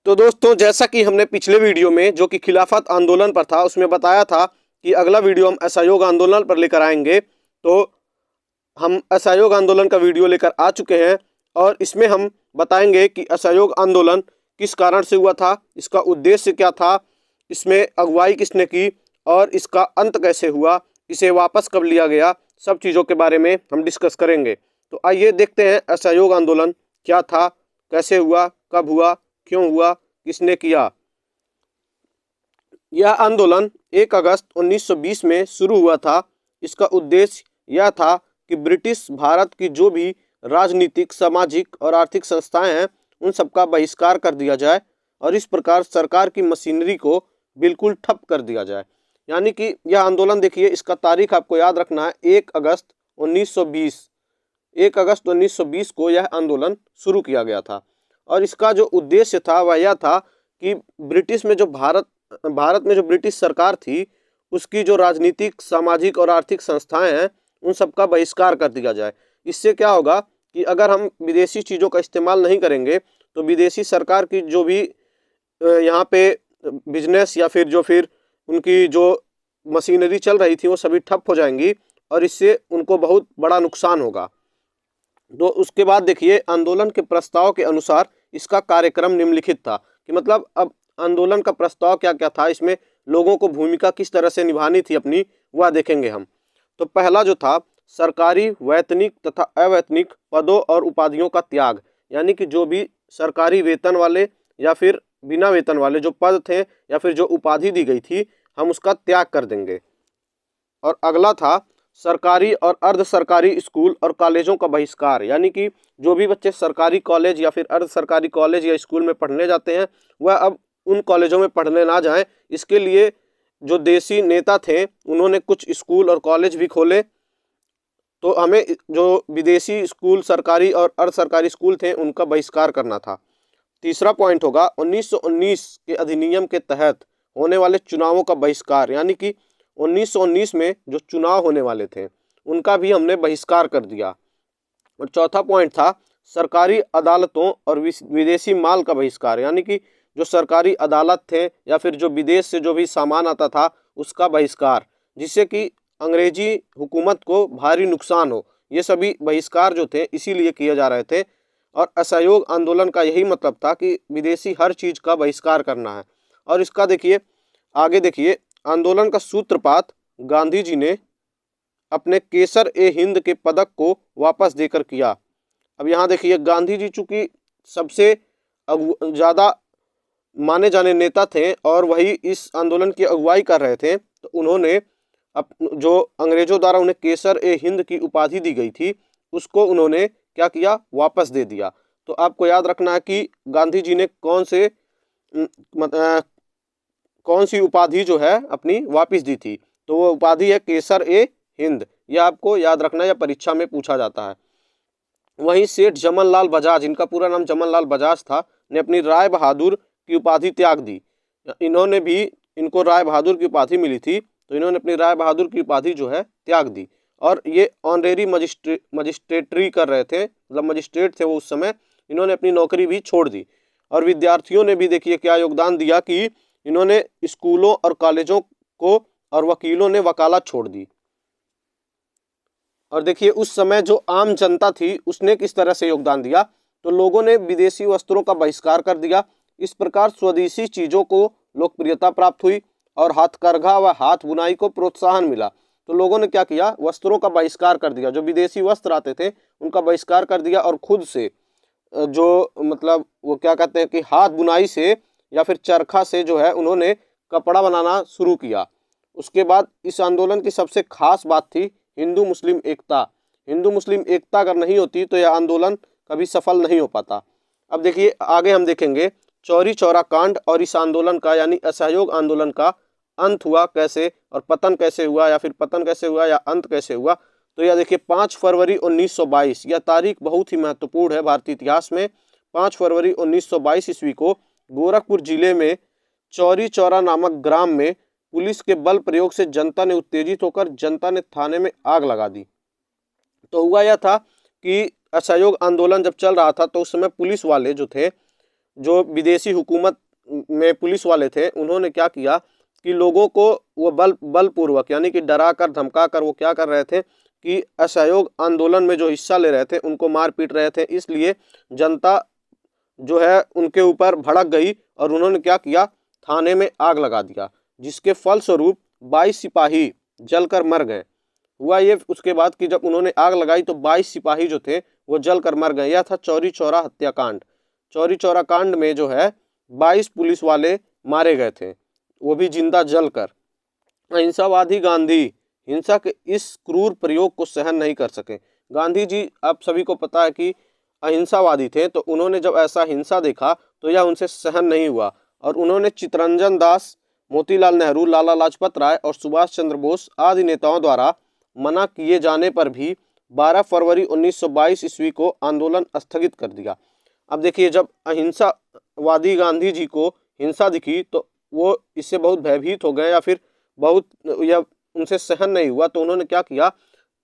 तो दोस्तों, जैसा कि हमने पिछले वीडियो में जो कि खिलाफत आंदोलन पर था उसमें बताया था कि अगला वीडियो हम असहयोग आंदोलन पर लेकर आएंगे। तो हम असहयोग आंदोलन का वीडियो लेकर आ चुके हैं और इसमें हम बताएंगे कि असहयोग आंदोलन किस कारण से हुआ था, इसका उद्देश्य क्या था, इसमें अगुवाई किसने की और इसका अंत कैसे हुआ, इसे वापस कब लिया गया, सब चीज़ों के बारे में हम डिस्कस करेंगे। तो आइए देखते हैं असहयोग आंदोलन क्या था, कैसे हुआ, कब हुआ, क्यों हुआ, किसने किया। यह आंदोलन 1 अगस्त 1920 में शुरू हुआ था। इसका उद्देश्य यह था कि ब्रिटिश भारत की जो भी राजनीतिक, सामाजिक और आर्थिक संस्थाएं हैं उन सबका बहिष्कार कर दिया जाए और इस प्रकार सरकार की मशीनरी को बिल्कुल ठप कर दिया जाए। यानी कि यह आंदोलन देखिए, इसका तारीख आपको याद रखना है 1 अगस्त 1920। 1 अगस्त 1920 को यह आंदोलन शुरू किया गया था और इसका जो उद्देश्य था वह यह था कि ब्रिटिश में जो भारत में जो ब्रिटिश सरकार थी उसकी जो राजनीतिक, सामाजिक और आर्थिक संस्थाएं हैं उन सबका बहिष्कार कर दिया जाए। इससे क्या होगा कि अगर हम विदेशी चीज़ों का इस्तेमाल नहीं करेंगे तो विदेशी सरकार की जो भी यहाँ पे बिजनेस या फिर उनकी जो मशीनरी चल रही थी वो सभी ठप हो जाएंगी और इससे उनको बहुत बड़ा नुकसान होगा। तो उसके बाद देखिए, आंदोलन के प्रस्ताव के अनुसार इसका कार्यक्रम निम्नलिखित था कि मतलब अब आंदोलन का प्रस्ताव क्या क्या था, इसमें लोगों को भूमिका किस तरह से निभानी थी अपनी, वह देखेंगे हम। तो पहला जो था, सरकारी, वैतनिक तथा अवैतनिक पदों और उपाधियों का त्याग। यानी कि जो भी सरकारी वेतन वाले या फिर बिना वेतन वाले जो पद थे या फिर जो उपाधि दी गई थी, हम उसका त्याग कर देंगे। और अगला था, सरकारी और अर्ध सरकारी स्कूल और कॉलेजों का बहिष्कार। यानी कि जो भी बच्चे सरकारी कॉलेज या फिर अर्ध सरकारी कॉलेज या स्कूल में पढ़ने जाते हैं वह अब उन कॉलेजों में पढ़ने ना जाएं। इसके लिए जो देसी नेता थे उन्होंने कुछ स्कूल और कॉलेज भी खोले। तो हमें जो विदेशी स्कूल, सरकारी और अर्ध सरकारी स्कूल थे उनका बहिष्कार करना था। तीसरा पॉइंट होगा 1919 के अधिनियम के तहत होने वाले चुनावों का बहिष्कार। यानी कि 1919 में जो चुनाव होने वाले थे उनका भी हमने बहिष्कार कर दिया। और चौथा पॉइंट था, सरकारी अदालतों और विदेशी माल का बहिष्कार। यानी कि जो सरकारी अदालत थे या फिर जो विदेश से जो भी सामान आता था उसका बहिष्कार, जिससे कि अंग्रेजी हुकूमत को भारी नुकसान हो। ये सभी बहिष्कार जो थे इसीलिए किए जा रहे थे और असहयोग आंदोलन का यही मतलब था कि विदेशी हर चीज़ का बहिष्कार करना है। और इसका देखिए, आगे देखिए, आंदोलन का सूत्रपात गांधी जी ने अपने केसर-ए-हिंद के पदक को वापस देकर किया। अब यहाँ देखिए, गांधी जी चूँकि सबसे ज़्यादा माने जाने नेता थे और वही इस आंदोलन की अगुवाई कर रहे थे, तो उन्होंने जो अंग्रेजों द्वारा उन्हें केसर-ए-हिंद की उपाधि दी गई थी उसको उन्होंने क्या किया, वापस दे दिया। तो आपको याद रखना है कि गांधी जी ने कौन सी उपाधि जो है अपनी वापस दी थी, तो वो उपाधि है केसर-ए-हिंद। यह आपको याद रखना, यह परीक्षा में पूछा जाता है। वहीं सेठ जमन लाल बजाज, इनका पूरा नाम जमन लाल बजाज था, ने अपनी राय बहादुर की उपाधि त्याग दी। इनको राय बहादुर की उपाधि मिली थी तो इन्होंने अपनी राय बहादुर की उपाधि जो है त्याग दी और ये ऑनरेरी मजिस्ट्रेटरी कर रहे थे, मतलब मजिस्ट्रेट थे वो उस समय। इन्होंने अपनी नौकरी भी छोड़ दी और विद्यार्थियों ने भी देखिए क्या योगदान दिया कि इन्होंने स्कूलों और कॉलेजों को और वकीलों ने वकालत छोड़ दी। और देखिए उस समय जो आम जनता थी उसने किस तरह से योगदान दिया, तो लोगों ने विदेशी वस्त्रों का बहिष्कार कर दिया। इस प्रकार स्वदेशी चीज़ों को लोकप्रियता प्राप्त हुई और हाथकरघा व हाथ बुनाई को प्रोत्साहन मिला। तो लोगों ने क्या किया, वस्त्रों का बहिष्कार कर दिया, जो विदेशी वस्त्र आते थे उनका बहिष्कार कर दिया और खुद से जो मतलब वो क्या कहते हैं कि हाथ बुनाई से या फिर चरखा से जो है उन्होंने कपड़ा बनाना शुरू किया। उसके बाद इस आंदोलन की सबसे खास बात थी हिंदू मुस्लिम एकता। हिंदू मुस्लिम एकता अगर नहीं होती तो यह आंदोलन कभी सफल नहीं हो पाता। अब देखिए आगे हम देखेंगे चौरी चौरा कांड और इस आंदोलन का यानी असहयोग आंदोलन का अंत हुआ कैसे और पतन कैसे हुआ, या फिर पतन कैसे हुआ या अंत कैसे हुआ। तो यह देखिए 5 फरवरी 1922, यह तारीख बहुत ही महत्वपूर्ण है भारतीय इतिहास में। 5 फरवरी 1922 ईस्वी को गोरखपुर जिले में चौरी चौरा नामक ग्राम में पुलिस के बल प्रयोग से जनता ने उत्तेजित होकर जनता ने थाने में आग लगा दी। तो हुआ यह था कि असहयोग आंदोलन जब चल रहा था तो उस समय पुलिस वाले जो थे जो विदेशी हुकूमत में पुलिस वाले थे उन्होंने क्या किया कि लोगों को वो बलपूर्वक यानी कि डरा कर धमका कर वो क्या कर रहे थे कि असहयोग आंदोलन में जो हिस्सा ले रहे थे उनको मार पीट रहे थे। इसलिए जनता जो है उनके ऊपर भड़क गई और उन्होंने क्या किया, थाने में आग लगा दिया, जिसके फलस्वरूप 22 सिपाही जलकर मर गए। हुआ ये उसके बाद कि जब उन्होंने आग लगाई तो 22 सिपाही जो थे वो जलकर मर गए। यह था चौरी चौरा हत्याकांड। चौरी चौरा कांड में जो है 22 पुलिस वाले मारे गए थे, वो भी जिंदा जलकर। अहिंसावादी गांधी हिंसा के इस क्रूर प्रयोग को सहन नहीं कर सके। गांधी जी आप सभी को पता है कि अहिंसावादी थे, तो उन्होंने जब ऐसा हिंसा देखा तो यह उनसे सहन नहीं हुआ और उन्होंने चित्तरंजन दास, मोतीलाल नेहरू, लाला लाजपत राय और सुभाष चंद्र बोस आदि नेताओं द्वारा मना किए जाने पर भी 12 फरवरी 1922 ईस्वी को आंदोलन स्थगित कर दिया। अब देखिए, जब अहिंसावादी गांधी जी को हिंसा दिखी तो वो इससे बहुत भयभीत हो गए या फिर बहुत या उनसे सहन नहीं हुआ, तो उन्होंने क्या किया,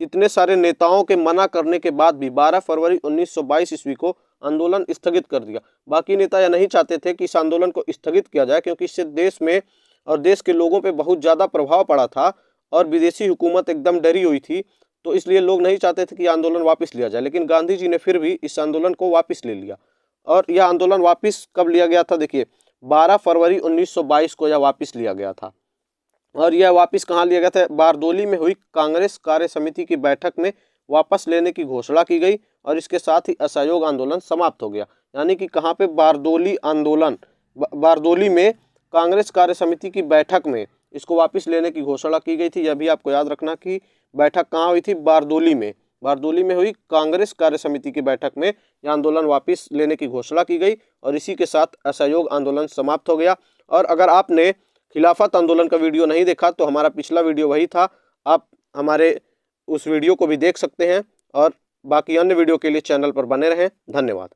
इतने सारे नेताओं के मना करने के बाद भी 12 फरवरी 1922 ईस्वी को आंदोलन स्थगित कर दिया। बाकी नेता यह नहीं चाहते थे कि इस आंदोलन को स्थगित किया जाए, क्योंकि इससे देश में और देश के लोगों पे बहुत ज़्यादा प्रभाव पड़ा था और विदेशी हुकूमत एकदम डरी हुई थी, तो इसलिए लोग नहीं चाहते थे कि आंदोलन वापस लिया जाए। लेकिन गांधी जी ने फिर भी इस आंदोलन को वापस ले लिया। और यह आंदोलन वापस कब लिया गया था, देखिए 12 फरवरी 1922 को यह वापस लिया गया था। और यह वापस कहाँ लिया गया था, बारदोली में हुई कांग्रेस कार्य समिति की बैठक में वापस लेने की घोषणा की गई और इसके साथ ही असहयोग आंदोलन समाप्त हो गया। यानी कि कहाँ पे, बारदोली आंदोलन, बारदोली में कांग्रेस कार्य समिति की बैठक में इसको वापस लेने की घोषणा की गई थी। यह भी आपको याद रखना कि बैठक कहाँ हुई थी, बारदोली में। बारदोली में हुई कांग्रेस कार्य समिति की बैठक में यह आंदोलन वापस लेने की घोषणा की गई और इसी के साथ असहयोग आंदोलन समाप्त हो गया। और अगर आपने खिलाफत आंदोलन का वीडियो नहीं देखा तो हमारा पिछला वीडियो वही था, आप हमारे उस वीडियो को भी देख सकते हैं। और बाकी अन्य वीडियो के लिए चैनल पर बने रहें। धन्यवाद।